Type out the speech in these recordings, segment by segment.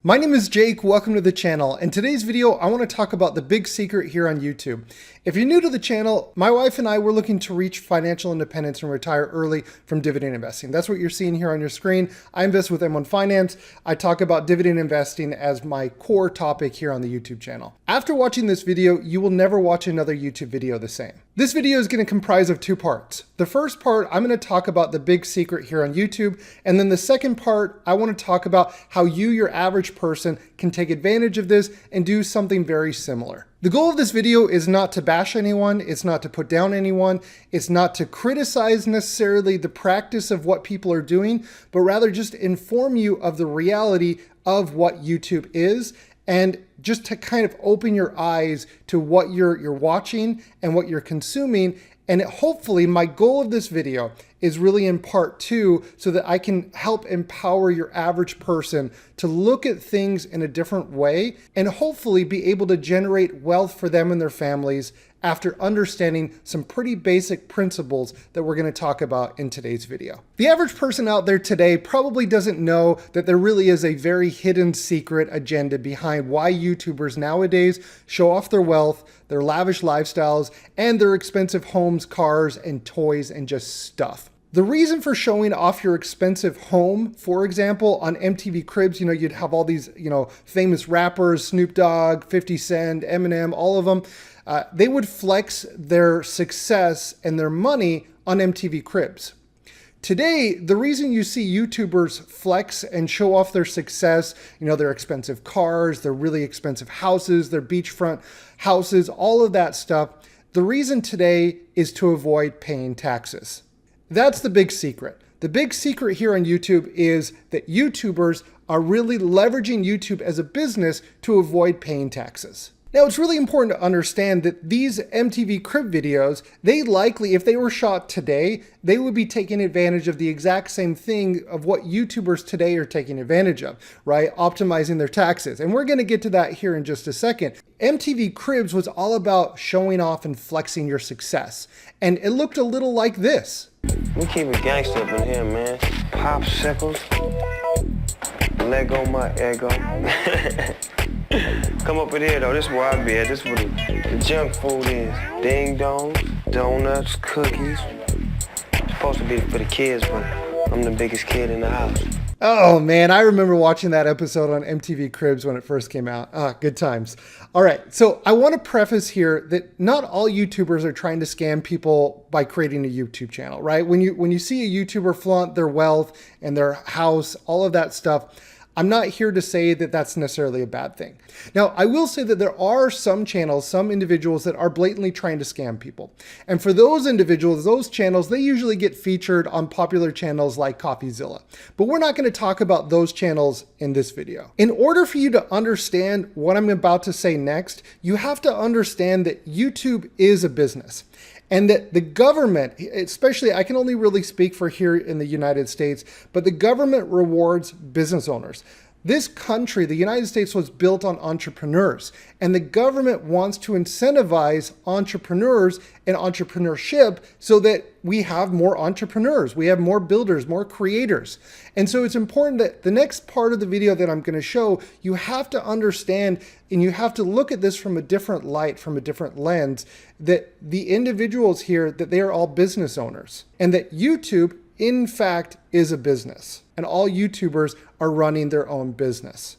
My name is Jake, welcome to the channel. In today's video, I want to talk about the big secret here on YouTube. If you're new to the channel, my wife and I were looking to reach financial independence and retire early from dividend investing. That's what you're seeing here on your screen. I invest with M1 Finance. I talk about dividend investing as my core topic here on the YouTube channel. After watching this video, you will never watch another YouTube video the same. This video is going to comprise of two parts. The first part, I'm going to talk about the big secret here on YouTube. And then the second part, I want to talk about how you, your average person, can take advantage of this and do something very similar. The goal of this video is not to bash anyone, it's not to put down anyone, it's not to criticize necessarily the practice of what people are doing, but rather just inform you of the reality of what YouTube is and just to kind of open your eyes to what you're watching and what you're consuming. And hopefully my goal of this video is really in part two so that I can help empower your average person to look at things in a different way and hopefully be able to generate wealth for them and their families after understanding some pretty basic principles that we're going to talk about in today's video. The average person out there today probably doesn't know that there really is a very hidden secret agenda behind why YouTubers nowadays show off their wealth, their lavish lifestyles, and their expensive homes, cars, and toys, and just stuff. The reason for showing off your expensive home, for example, on MTV Cribs, you'd have all these, famous rappers, Snoop Dogg, 50 Cent, Eminem, all of them. They would flex their success and their money on MTV Cribs. Today, the reason you see YouTubers flex and show off their success, their expensive cars, their really expensive houses, their beachfront houses, all of that stuff, the reason today is to avoid paying taxes. That's the big secret. The big secret here on YouTube is that YouTubers are really leveraging YouTube as a business to avoid paying taxes. Now, it's really important to understand that these MTV Crib videos, they likely, if they were shot today, they would be taking advantage of the exact same thing of what YouTubers today are taking advantage of, right? Optimizing their taxes. And we're going to get to that here in just a second. MTV Cribs was all about showing off and flexing your success. And it looked a little like this. We keep it gangster up in here, man. Popsicles. Let go my ego. Come up in here, though. This is where I be at. This is where the junk food is. Ding dongs, donuts, cookies. It's supposed to be for the kids, but I'm the biggest kid in the house. Oh man, I remember watching that episode on MTV Cribs when it first came out. Good times. All right, so I want to preface here that not all YouTubers are trying to scam people by creating a YouTube channel, right? When you see a YouTuber flaunt their wealth and their house, all of that stuff, I'm not here to say that that's necessarily a bad thing. Now, I will say that there are some channels, some individuals that are blatantly trying to scam people. And for those individuals, those channels, they usually get featured on popular channels like CoffeeZilla. But we're not going to talk about those channels in this video. In order for you to understand what I'm about to say next, you have to understand that YouTube is a business. And that the government, especially, I can only really speak for here in the United States, but the government rewards business owners. This country, the United States, was built on entrepreneurs, and the government wants to incentivize entrepreneurs and entrepreneurship so that we have more entrepreneurs, we have more builders, more creators. And so it's important that the next part of the video that I'm going to show, you have to understand and you have to look at this from a different light, from a different lens, that the individuals here, that they are all business owners, and that YouTube, in fact, is a business. And all YouTubers are running their own business.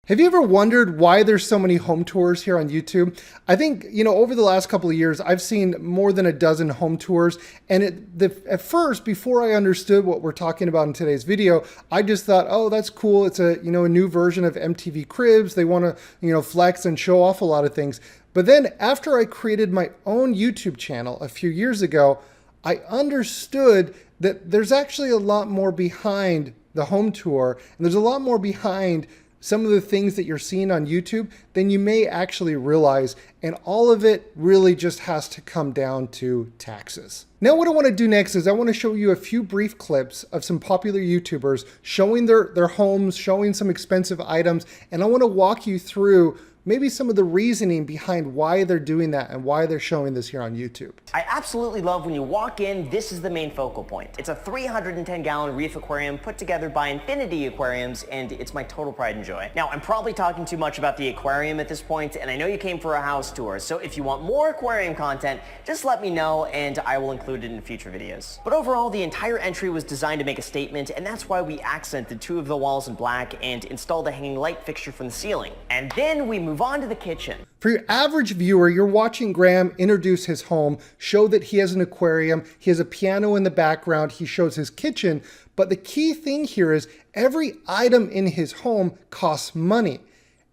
Have you ever wondered why there's so many home tours here on YouTube? I think, over the last couple of years, I've seen more than a dozen home tours. And at first, before I understood what we're talking about in today's video, I just thought, oh, that's cool. It's a new version of MTV Cribs. They want to, flex and show off a lot of things. But then after I created my own YouTube channel a few years ago, I understood that there's actually a lot more behind the home tour, and there's a lot more behind some of the things that you're seeing on YouTube than you may actually realize, and all of it really just has to come down to taxes. Now what I want to do next is I want to show you a few brief clips of some popular YouTubers showing their homes, showing some expensive items, and I want to walk you through maybe some of the reasoning behind why they're doing that and why they're showing this here on YouTube. I absolutely love when you walk in, this is the main focal point. It's a 310-gallon reef aquarium put together by Infinity Aquariums, and it's my total pride and joy. Now, I'm probably talking too much about the aquarium at this point, and I know you came for a house tour, so if you want more aquarium content, just let me know and I will include it in future videos. But overall, the entire entry was designed to make a statement, and that's why we accented 2 of the walls in black and installed a hanging light fixture from the ceiling. And then we move on to the kitchen. For your average viewer, you're watching Graham introduce his home, show that he has an aquarium, he has a piano in the background, he shows his kitchen, but the key thing here is every item in his home costs money.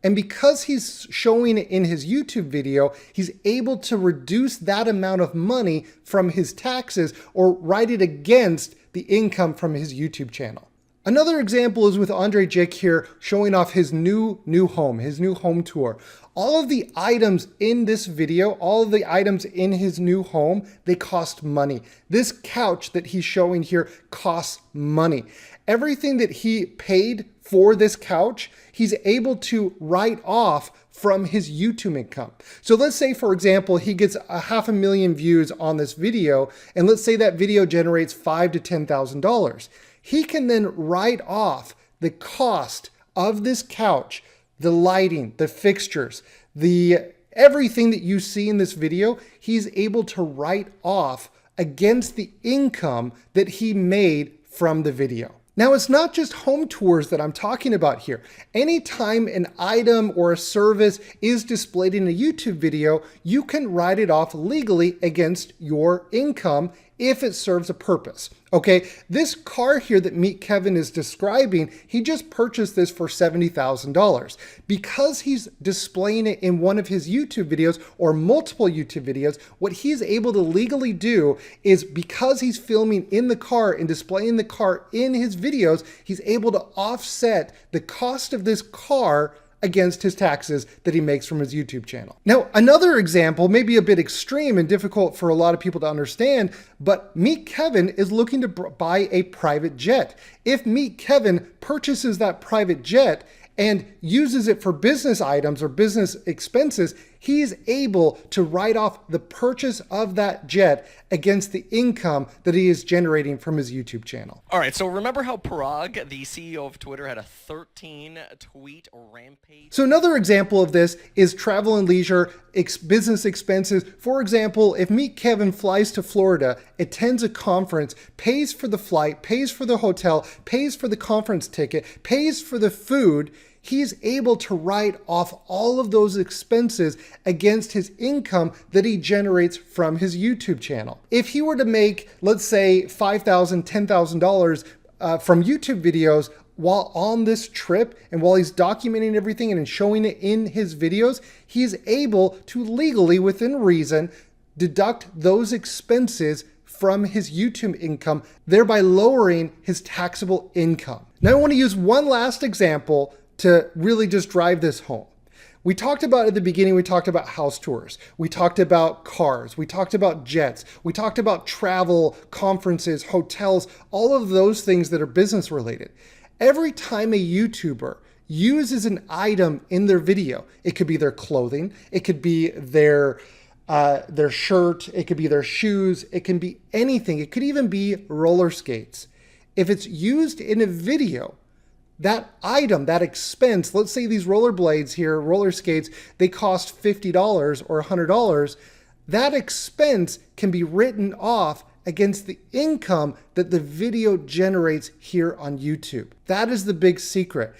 And because he's showing it in his YouTube video, he's able to reduce that amount of money from his taxes or write it against the income from his YouTube channel. Another example is with Andre Jake here showing off his new home tour. All of the items in this video, all of the items in his new home, they cost money. This couch that he's showing here costs money. Everything that he paid for this couch, he's able to write off from his YouTube income. So let's say, for example, he gets 500,000 views on this video, and let's say that video generates $5,000 to $10,000. He can then write off the cost of this couch, the lighting, the fixtures, everything that you see in this video, he's able to write off against the income that he made from the video. Now, it's not just home tours that I'm talking about here. Anytime an item or a service is displayed in a YouTube video, you can write it off legally against your income if it serves a purpose. Okay, this car here that Meet Kevin is describing, he just purchased this for $70,000. Because he's displaying it in one of his YouTube videos or multiple YouTube videos, what he's able to legally do is, because he's filming in the car and displaying the car in his videos, he's able to offset the cost of this car against his taxes that he makes from his YouTube channel. Now, another example, maybe a bit extreme and difficult for a lot of people to understand, but Meet Kevin is looking to buy a private jet. If Meet Kevin purchases that private jet and uses it for business items or business expenses, he's able to write off the purchase of that jet against the income that he is generating from his YouTube channel. All right, so remember how Parag, the CEO of Twitter, had a 13-tweet rampage? So another example of this is travel and leisure, business expenses. For example, if Meet Kevin flies to Florida, attends a conference, pays for the flight, pays for the hotel, pays for the conference ticket, pays for the food, he's able to write off all of those expenses against his income that he generates from his YouTube channel. If he were to make, let's say, $5,000, $10,000 from YouTube videos while on this trip and while he's documenting everything and showing it in his videos, he's able to legally, within reason, deduct those expenses from his YouTube income, thereby lowering his taxable income. Now, I want to use one last example to really just drive this home. We talked about at the beginning, we talked about house tours. We talked about cars. We talked about jets. We talked about travel, conferences, hotels, all of those things that are business related. Every time a YouTuber uses an item in their video, it could be their clothing, it could be their shirt, it could be their shoes, it can be anything. It could even be roller skates. If it's used in a video, that item, that expense, let's say these rollerblades here, roller skates, they cost $50 or $100, that expense can be written off against the income that the video generates here on YouTube. That is the big secret.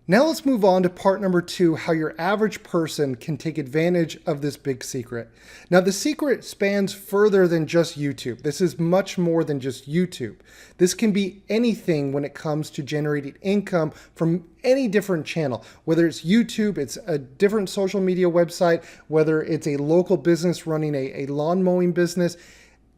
Now let's move on to part number 2, how your average person can take advantage of this big secret. Now the secret spans further than just YouTube. This is much more than just YouTube. This can be anything when it comes to generating income from any different channel, whether it's YouTube, it's a different social media website, whether it's a local business running a lawn mowing business.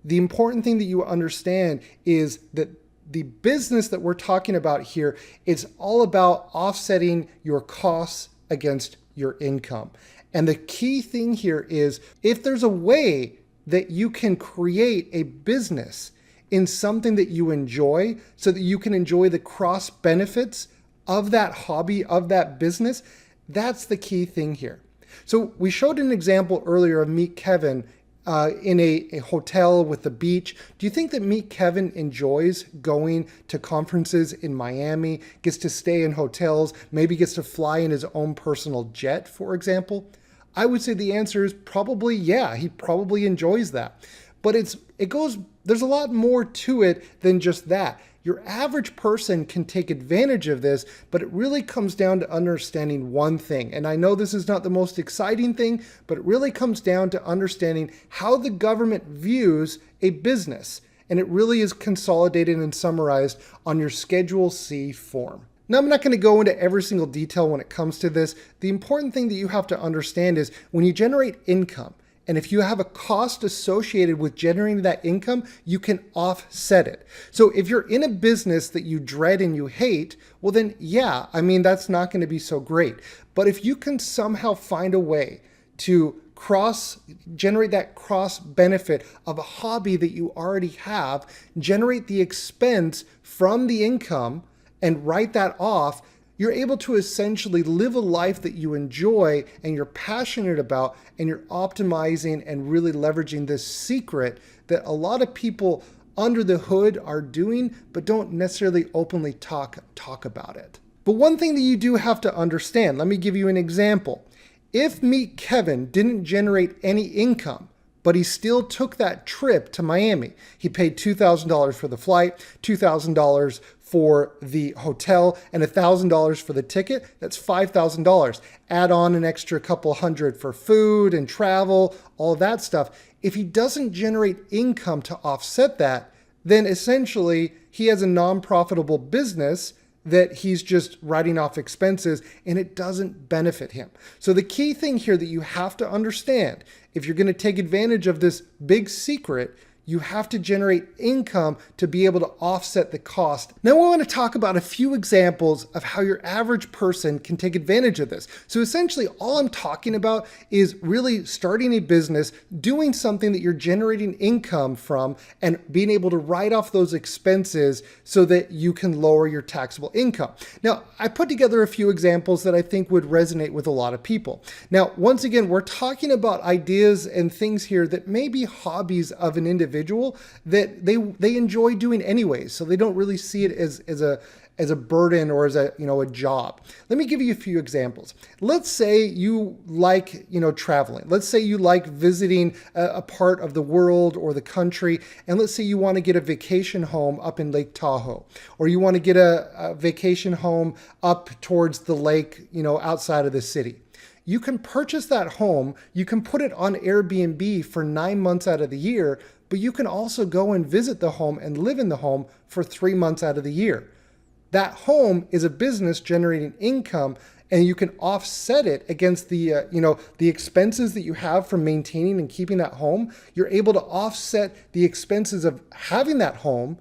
The important thing that you understand is that the business that we're talking about here, it's all about offsetting your costs against your income. And the key thing here is if there's a way that you can create a business in something that you enjoy so that you can enjoy the cross benefits of that hobby, of that business, that's the key thing here. So we showed an example earlier of Meet Kevin in a hotel with the beach. Do you think that Meet Kevin enjoys going to conferences in Miami, gets to stay in hotels, maybe gets to fly in his own personal jet, for example? I would say the answer is probably yeah, he probably enjoys that. But there's a lot more to it than just that. Your average person can take advantage of this, but it really comes down to understanding one thing. And I know this is not the most exciting thing, but it really comes down to understanding how the government views a business. And it really is consolidated and summarized on your Schedule C form. Now, I'm not going to go into every single detail when it comes to this. The important thing that you have to understand is when you generate income, and if you have a cost associated with generating that income, you can offset it. So if you're in a business that you dread and you hate, well then, yeah, that's not going to be so great. But if you can somehow find a way to generate that cross benefit of a hobby that you already have, generate the expense from the income and write that off, you're able to essentially live a life that you enjoy and you're passionate about, and you're optimizing and really leveraging this secret that a lot of people under the hood are doing, but don't necessarily openly talk about it. But one thing that you do have to understand, let me give you an example. If Meet Kevin didn't generate any income, but he still took that trip to Miami, he paid $2,000 for the flight, $2,000 for the hotel, and $1,000 for the ticket, that's $5,000. Add on an extra couple hundred for food and travel, all that stuff. If he doesn't generate income to offset that, then essentially he has a non-profitable business that he's just writing off expenses, and it doesn't benefit him. So the key thing here that you have to understand, if you're going to take advantage of this big secret, you have to generate income to be able to offset the cost. Now we want to talk about a few examples of how your average person can take advantage of this. So essentially all I'm talking about is really starting a business, doing something that you're generating income from, and being able to write off those expenses so that you can lower your taxable income. Now I put together a few examples that I think would resonate with a lot of people. Now once again, we're talking about ideas and things here that may be hobbies of an individual that they enjoy doing anyways, so they don't really see it as a burden or as a job. Let me give you a few examples. Let's say you like traveling. Let's say you like visiting a part of the world or the country, and let's say you want to get a vacation home up in Lake Tahoe, or you want to get a vacation home up towards the lake, outside of the city. You can purchase that home, you can put it on Airbnb for 9 months out of the year, but you can also go and visit the home and live in the home for 3 months out of the year. That home is a business generating income, and you can offset it against the expenses that you have from maintaining and keeping that home. You're able to offset the expenses of having that home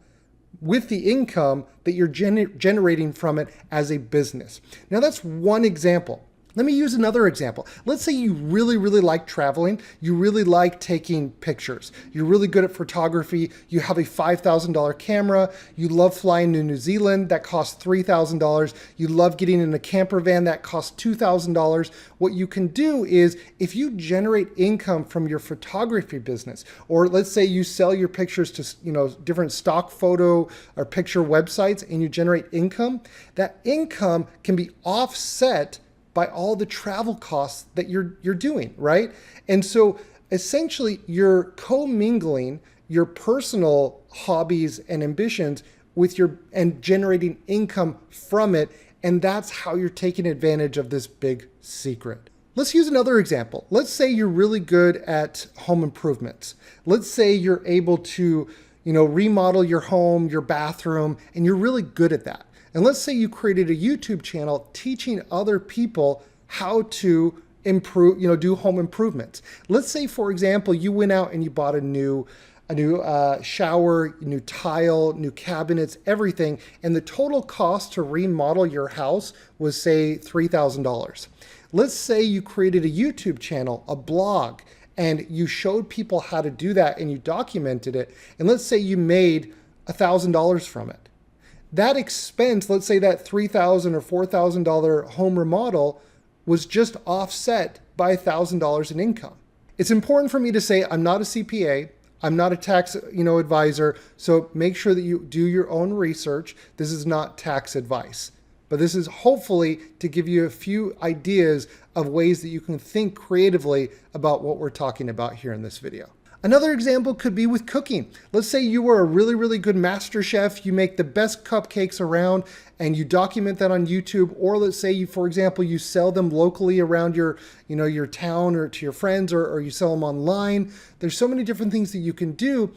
with the income that you're generating from it as a business. Now that's one example. Let me use another example. Let's say you really, really like traveling. You really like taking pictures. You're really good at photography. You have a $5,000 camera. You love flying to New Zealand. That costs $3,000. You love getting in a camper van. That costs $2,000. What you can do is if you generate income from your photography business, or let's say you sell your pictures to different stock photo or picture websites and you generate income, that income can be offset by all the travel costs that you're doing, right? And so essentially you're commingling your personal hobbies and ambitions with and generating income from it. And that's how you're taking advantage of this big secret. Let's use another example. Let's say you're really good at home improvements. Let's say you're able to, remodel your home, your bathroom, and you're really good at that. And let's say you created a YouTube channel teaching other people how to improve, do home improvements. Let's say, for example, you went out and you bought a new shower, new tile, new cabinets, everything, and the total cost to remodel your house was, say, $3,000. Let's say you created a YouTube channel, a blog, and you showed people how to do that and you documented it. And let's say you made $1,000 from it. That expense, let's say that $3,000 or $4,000 home remodel was just offset by $1,000 in income. It's important for me to say I'm not a CPA. I'm not a tax, advisor. So make sure that you do your own research. This is not tax advice, but this is hopefully to give you a few ideas of ways that you can think creatively about what we're talking about here in this video. Another example could be with cooking. Let's say you are a really, really good master chef. You make the best cupcakes around and you document that on YouTube. Or let's say you, for example, you sell them locally around your town or to your friends, or you sell them online. There's so many different things that you can do.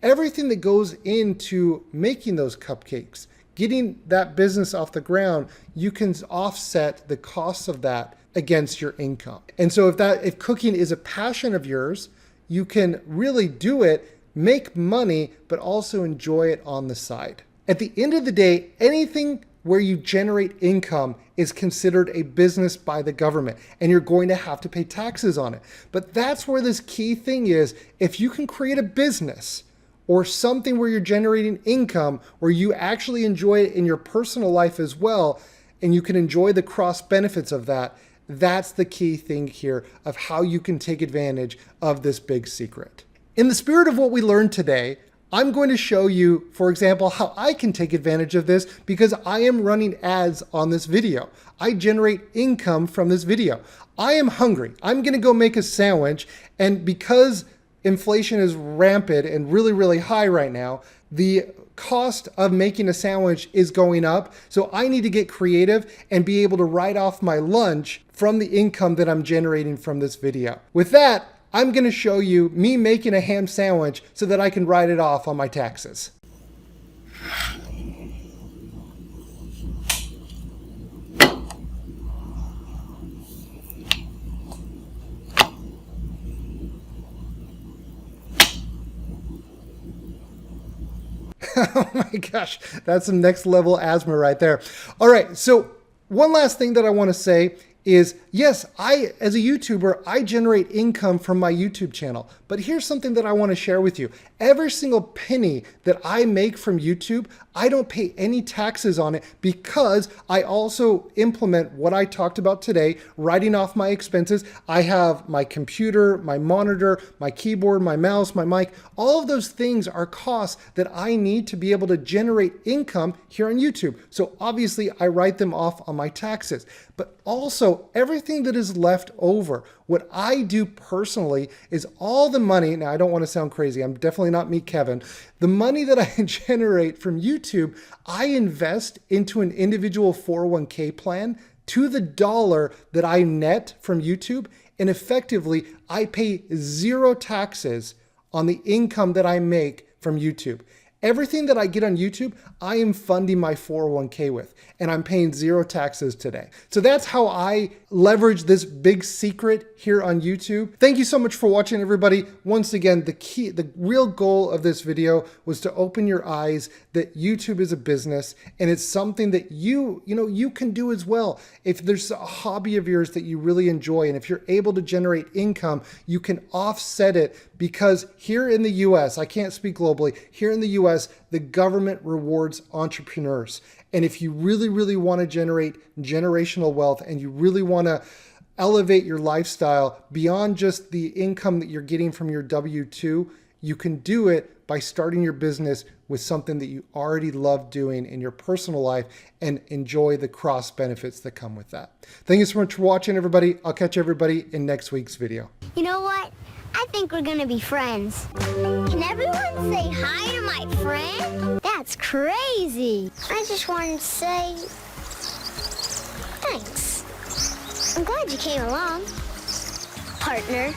Everything that goes into making those cupcakes, getting that business off the ground, you can offset the costs of that against your income. And so if cooking is a passion of yours, you can really do it, make money, but also enjoy it on the side. At the end of the day, anything where you generate income is considered a business by the government, and you're going to have to pay taxes on it. But that's where this key thing is. If you can create a business or something where you're generating income, where you actually enjoy it in your personal life as well, and you can enjoy the cross benefits of that, that's the key thing here of how you can take advantage of this big secret. In the spirit of what we learned today, I'm going to show you, for example, how I can take advantage of this because I am running ads on this video. I generate income from this video. I am hungry. I'm going to go make a sandwich, and because inflation is rampant and really, really high right now, the cost of making a sandwich is going up. So I need to get creative and be able to write off my lunch from the income that I'm generating from this video. With that, I'm going to show you me making a ham sandwich so that I can write it off on my taxes. Oh my gosh, that's some next level asthma right there. All right, so one last thing that I want to say is, yes, as a YouTuber, I generate income from my YouTube channel. But here's something that I want to share with you. Every single penny that I make from YouTube, I don't pay any taxes on it because I also implement what I talked about today, writing off my expenses. I have my computer, my monitor, my keyboard, my mouse, my mic. All of those things are costs that I need to be able to generate income here on YouTube. So obviously I write them off on my taxes. But also everything that is left over, what I do personally is all the money, now I don't want to sound crazy, I'm definitely not me, Kevin, the money that I generate from YouTube, I invest into an individual 401k plan to the dollar that I net from YouTube, and effectively I pay zero taxes on the income that I make from YouTube. Everything that I get on YouTube, I am funding my 401k with, and I'm paying zero taxes today. So that's how I leverage this big secret here on YouTube. Thank you so much for watching, everybody. Once again, the real goal of this video was to open your eyes that YouTube is a business, and it's something that you can do as well. If there's a hobby of yours that you really enjoy, and if you're able to generate income, you can offset it, because here in the US, I can't speak globally, here in the US, the government rewards entrepreneurs. And if you really, really want to generate generational wealth and you really want to elevate your lifestyle beyond just the income that you're getting from your W-2, you can do it by starting your business with something that you already love doing in your personal life and enjoy the cross benefits that come with that. Thank you so much for watching, everybody. I'll catch everybody in next week's video. You know what? I think we're gonna be friends. Can everyone say hi to my friend? That's crazy. I just wanted to say thanks. I'm glad you came along, partner.